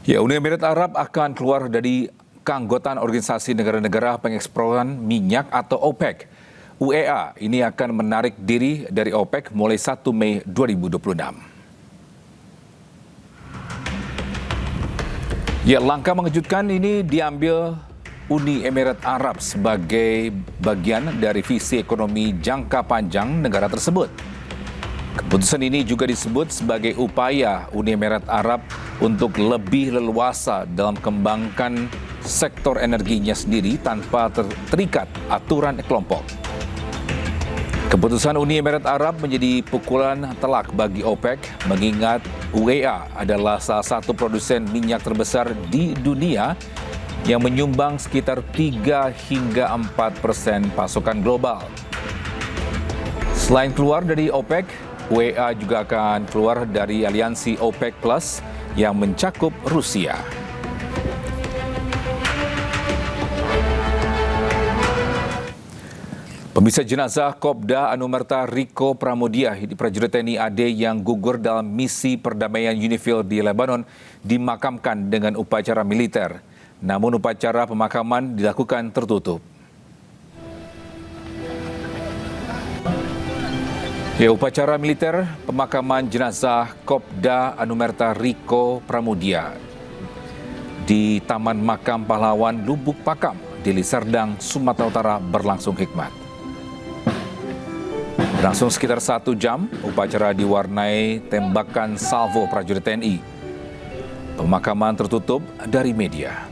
Ya, Uni Emirat Arab akan keluar dari keanggotaan Organisasi Negara-Negara Pengeksporan Minyak atau OPEC. UEA ini akan menarik diri dari OPEC mulai 1 Mei 2026. Ya, langkah mengejutkan ini diambil Uni Emirat Arab sebagai bagian dari visi ekonomi jangka panjang negara tersebut. Keputusan ini juga disebut sebagai upaya Uni Emirat Arab untuk lebih leluasa dalam kembangkan sektor energinya sendiri tanpa terikat aturan kelompok. Keputusan Uni Emirat Arab menjadi pukulan telak bagi OPEC mengingat UEA adalah salah satu produsen minyak terbesar di dunia yang menyumbang sekitar 3 hingga 4% pasokan global. Selain keluar dari OPEC, UEA juga akan keluar dari aliansi OPEC Plus yang mencakup Rusia. Pemirsa, jenazah Kopda Anumerta Riko Pramudia, prajurit TNI AD yang gugur dalam misi perdamaian UNIFIL di Lebanon, dimakamkan dengan upacara militer. Namun upacara pemakaman dilakukan tertutup. Ya, upacara militer pemakaman jenazah Kopda Anumerta Riko Pramudia di Taman Makam Pahlawan Lubuk Pakam, Deli Serdang, Sumatera Utara berlangsung hikmat. Berlangsung sekitar 1 jam, upacara diwarnai tembakan salvo prajurit TNI. Pemakaman tertutup dari media.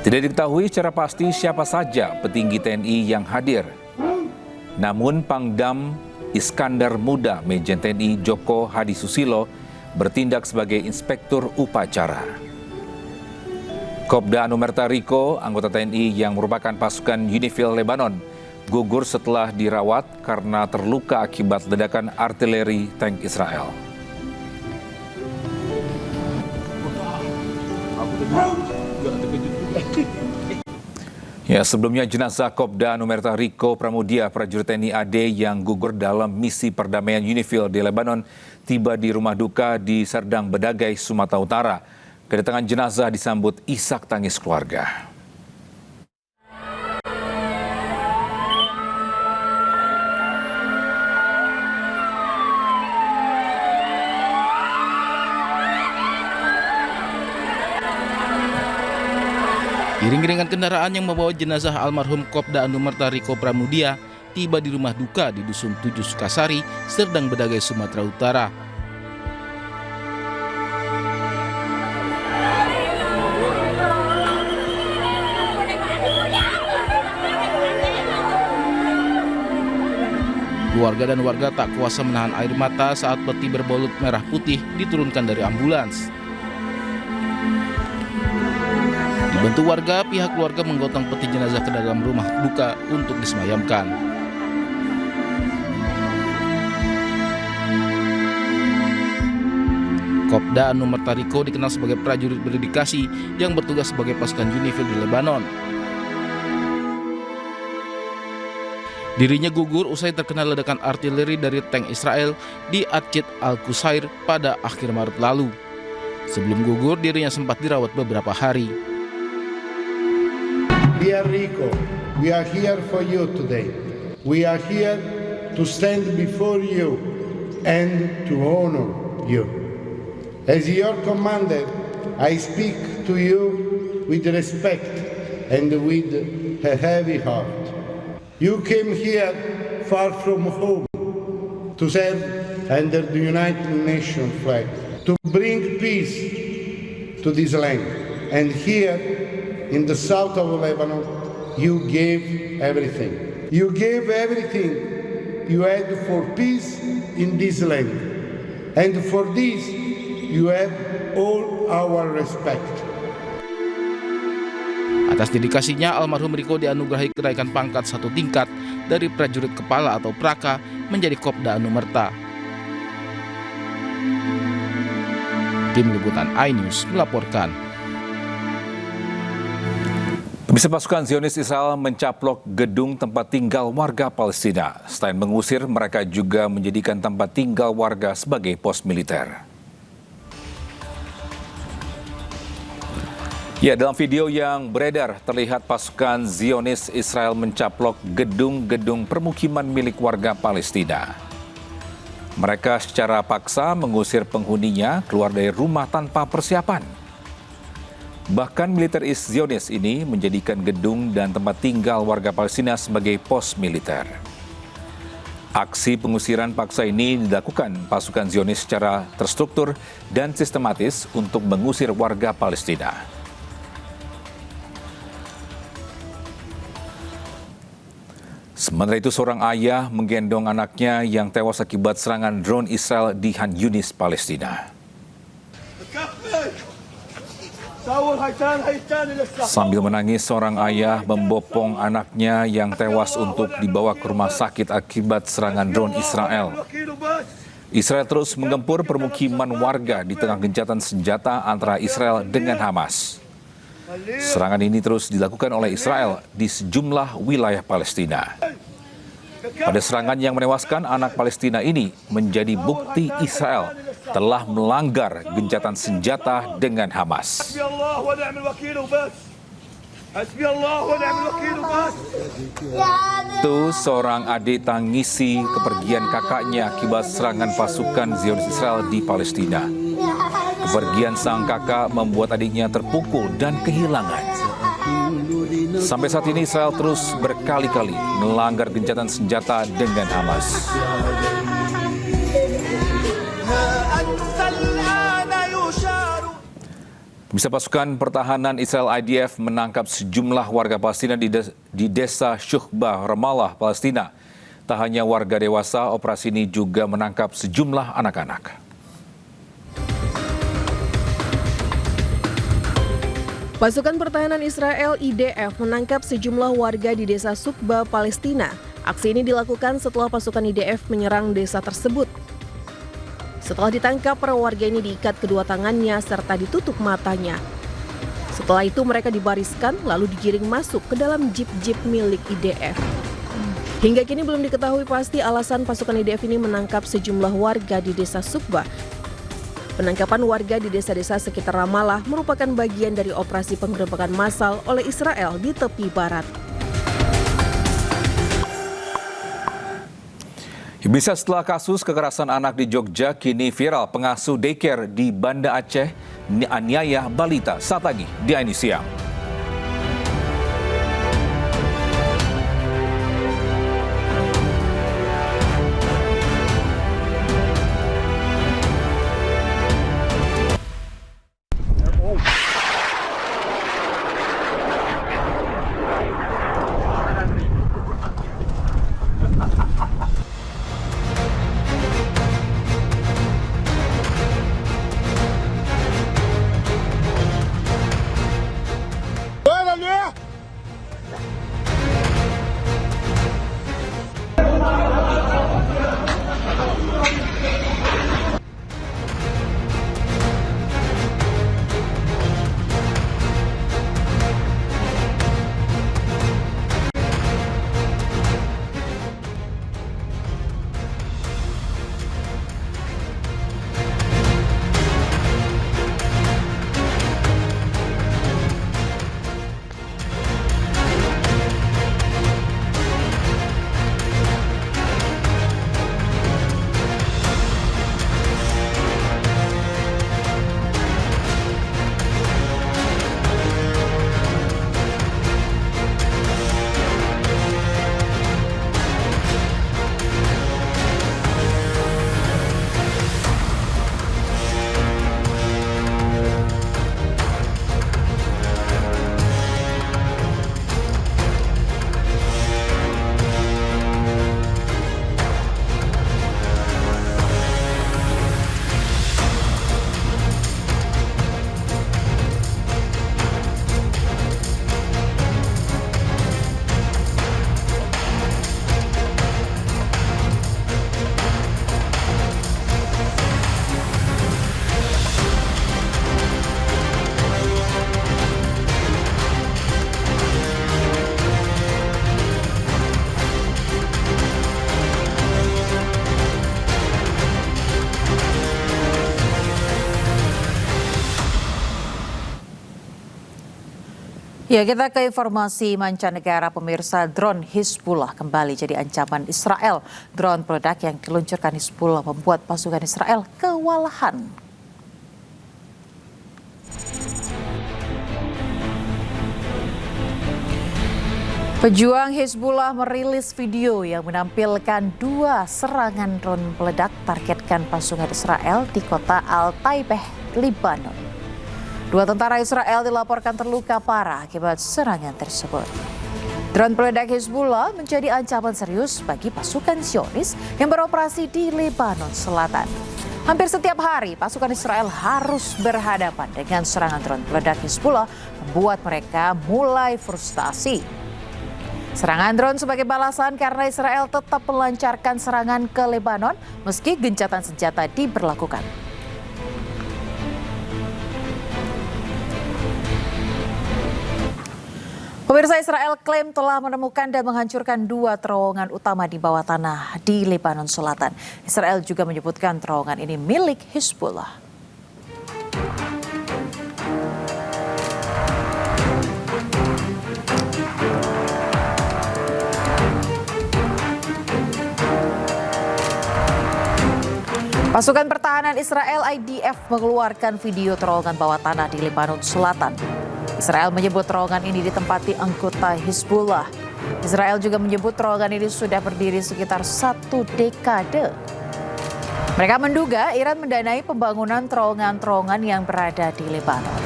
Tidak diketahui secara pasti siapa saja petinggi TNI yang hadir. Namun Pangdam Iskandar Muda Majen TNI Joko Hadi Susilo bertindak sebagai inspektur upacara. Kopda Anumerta Riko, anggota TNI yang merupakan pasukan UNIFIL Lebanon, gugur setelah dirawat karena terluka akibat ledakan artileri tank Israel. Ya, sebelumnya jenazah Kopda Anumerta Riko Pramudia, prajurit TNI AD yang gugur dalam misi perdamaian UNIFIL di Lebanon, tiba di rumah duka di Serdang Bedagai, Sumatera Utara. Kedatangan jenazah disambut isak tangis keluarga. Iring-iringan kendaraan yang membawa jenazah almarhum Kopda Anumerta Riko Pramudia tiba di rumah duka di Dusun 7 Sukasari, Serdang Bedagai, Sumatera Utara. Keluarga dan warga tak kuasa menahan air mata saat peti berbalut merah putih diturunkan dari ambulans. Dibantu warga, pihak keluarga menggotong peti jenazah ke dalam rumah duka untuk disemayamkan. Kopda Anumerta Riko dikenal sebagai prajurit berdedikasi yang bertugas sebagai pasukan UNIFIL di Lebanon. Dirinya gugur usai terkena ledakan artileri dari tank Israel di Atchit Al-Qusair pada akhir Maret lalu. Sebelum gugur, dirinya sempat dirawat beberapa hari. Dear Rico, we are here for you today. We are here to stand before you and to honor you. As your commander, I speak to you with respect and with a heavy heart. You came here far from home to serve under the United Nations flag, to bring peace to this land. And here in the south of Lebanon, you gave everything. You gave everything you had for peace in this land. And for this, you have all our respect. Atas dedikasinya, almarhum Riko dianugerahi kenaikan pangkat 1 tingkat dari prajurit kepala atau Praka menjadi Kopda Anumerta. Tim Liputan iNews melaporkan. Pemirsa, pasukan Zionis Israel mencaplok gedung tempat tinggal warga Palestina. Selain mengusir, mereka juga menjadikan tempat tinggal warga sebagai pos militer. Ya, dalam video yang beredar terlihat pasukan Zionis Israel mencaplok gedung-gedung permukiman milik warga Palestina. Mereka secara paksa mengusir penghuninya keluar dari rumah tanpa persiapan. Bahkan militer Zionis ini menjadikan gedung dan tempat tinggal warga Palestina sebagai pos militer. Aksi pengusiran paksa ini dilakukan pasukan Zionis secara terstruktur dan sistematis untuk mengusir warga Palestina. Sementara itu, seorang ayah menggendong anaknya yang tewas akibat serangan drone Israel di Khan Yunis, Palestina. Sambil menangis, seorang ayah membopong anaknya yang tewas untuk dibawa ke rumah sakit akibat serangan drone Israel. Israel terus menggempur permukiman warga di tengah gencatan senjata antara Israel dengan Hamas. Serangan ini terus dilakukan oleh Israel di sejumlah wilayah Palestina. Pada serangan yang menewaskan anak Palestina ini menjadi bukti Israel telah melanggar gencatan senjata dengan Hamas. Itu seorang adik tangisi kepergian kakaknya akibat serangan pasukan Zionis Israel di Palestina. Kepergian sang kakak membuat adiknya terpukul dan kehilangan. Sampai saat ini Israel terus berkali-kali melanggar gencatan senjata dengan Hamas. Bisa pasukan pertahanan Israel IDF menangkap sejumlah warga Palestina di desa Syuhbah, Ramallah, Palestina. Tak hanya warga dewasa, operasi ini juga menangkap sejumlah anak-anak. Pasukan pertahanan Israel IDF menangkap sejumlah warga di desa Syuhbah, Palestina. Aksi ini dilakukan setelah pasukan IDF menyerang desa tersebut. Setelah ditangkap, para warga ini diikat kedua tangannya serta ditutup matanya. Setelah itu mereka dibariskan lalu digiring masuk ke dalam jeep-jeep milik IDF. Hingga kini belum diketahui pasti alasan pasukan IDF ini menangkap sejumlah warga di desa Syuhbah. Penangkapan warga di desa-desa sekitar Ramallah merupakan bagian dari operasi penggerebekan massal oleh Israel di tepi barat. Bisa setelah kasus kekerasan anak di Jogja kini viral, pengasuh daycare di Banda Aceh aniaya balita saat lagi di Aini Siang. Ya, kita ke informasi mancanegara. Pemirsa, drone Hizbullah kembali jadi ancaman Israel. Drone peledak yang diluncurkan Hizbullah membuat pasukan Israel kewalahan. Pejuang Hizbullah merilis video yang menampilkan 2 serangan drone peledak targetkan pasukan Israel di kota Al-Taibeh, Lebanon. 2 tentara Israel dilaporkan terluka parah akibat serangan tersebut. Drone peledak Hizbullah menjadi ancaman serius bagi pasukan Zionis yang beroperasi di Lebanon Selatan. Hampir setiap hari pasukan Israel harus berhadapan dengan serangan drone peledak Hizbullah, membuat mereka mulai frustasi. Serangan drone sebagai balasan karena Israel tetap melancarkan serangan ke Lebanon meski gencatan senjata diberlakukan. Pemirsa, Israel klaim telah menemukan dan menghancurkan 2 terowongan utama di bawah tanah di Lebanon Selatan. Israel juga menyebutkan terowongan ini milik Hizbullah. Pasukan pertahanan Israel IDF mengeluarkan video terowongan bawah tanah di Lebanon Selatan. Israel menyebut terowongan ini ditempati anggota Hizbullah. Israel juga menyebut terowongan ini sudah berdiri sekitar 1 dekade. Mereka menduga Iran mendanai pembangunan terowongan-terowongan yang berada di Lebanon.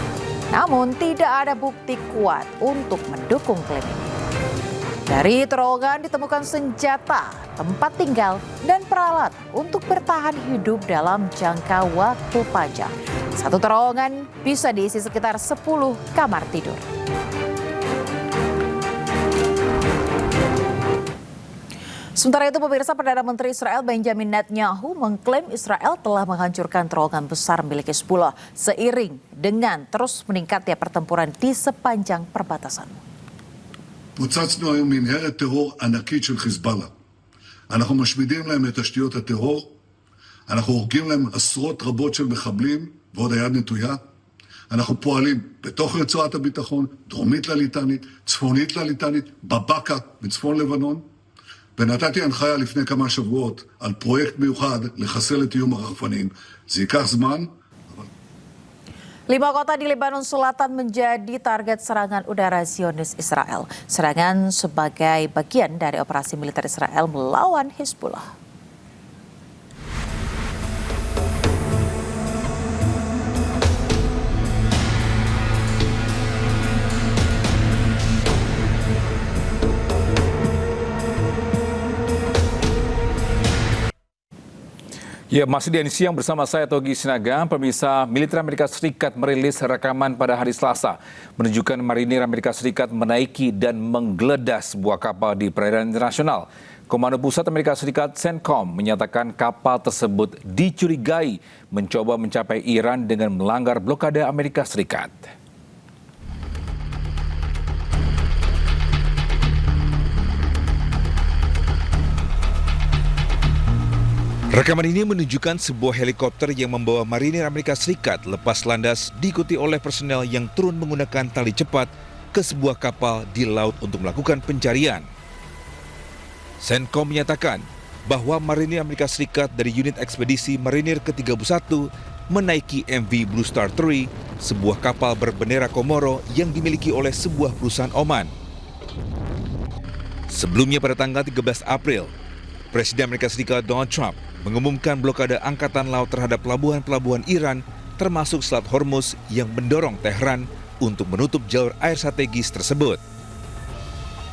Namun tidak ada bukti kuat untuk mendukung klaim ini. Dari terowongan ditemukan senjata, tempat tinggal, dan peralatan untuk bertahan hidup dalam jangka waktu panjang. 1 terowongan bisa diisi sekitar 10 kamar tidur. Sementara itu, pemirsa, Perdana Menteri Israel Benjamin Netanyahu mengklaim Israel telah menghancurkan terowongan besar milik Hizbullah seiring dengan terus meningkatnya pertempuran di sepanjang perbatasan. פוצצנו היום מנהרת טרור ענקית של חיזבאללה. אנחנו משמידים להם את תשתיות הטרור, אנחנו הורגים להם עשרות רבות של מחבלים, ועוד היד נטויה. אנחנו פועלים בתוך רצועת הביטחון, דרומית לליטנית, צפונית לליטנית, בבקה, בצפון לבנון. ונתתי הנחיה לפני כמה שבועות על פרויקט מיוחד לחסל את איום הרחפנים. זה ייקח זמן. 5 kota di Lebanon Selatan menjadi target serangan udara Zionis Israel. Serangan sebagai bagian dari operasi militer Israel melawan Hizbullah. Ya, masih di siang bersama saya Togi Sinaga. Pemirsa, militer Amerika Serikat merilis rekaman pada hari Selasa menunjukkan marinir Amerika Serikat menaiki dan menggeledah sebuah kapal di perairan internasional. Komando Pusat Amerika Serikat CENTCOM menyatakan kapal tersebut dicurigai mencoba mencapai Iran dengan melanggar blokade Amerika Serikat. Rekaman ini menunjukkan sebuah helikopter yang membawa marinir Amerika Serikat lepas landas diikuti oleh personel yang turun menggunakan tali cepat ke sebuah kapal di laut untuk melakukan pencarian. CENTCOM menyatakan bahwa marinir Amerika Serikat dari unit ekspedisi marinir ke-31 menaiki MV Blue Star 3, sebuah kapal berbendera Komoro yang dimiliki oleh sebuah perusahaan Oman. Sebelumnya pada tanggal 13 April, Presiden Amerika Serikat Donald Trump mengumumkan blokade angkatan laut terhadap pelabuhan-pelabuhan Iran termasuk Selat Hormuz yang mendorong Tehran untuk menutup jalur air strategis tersebut.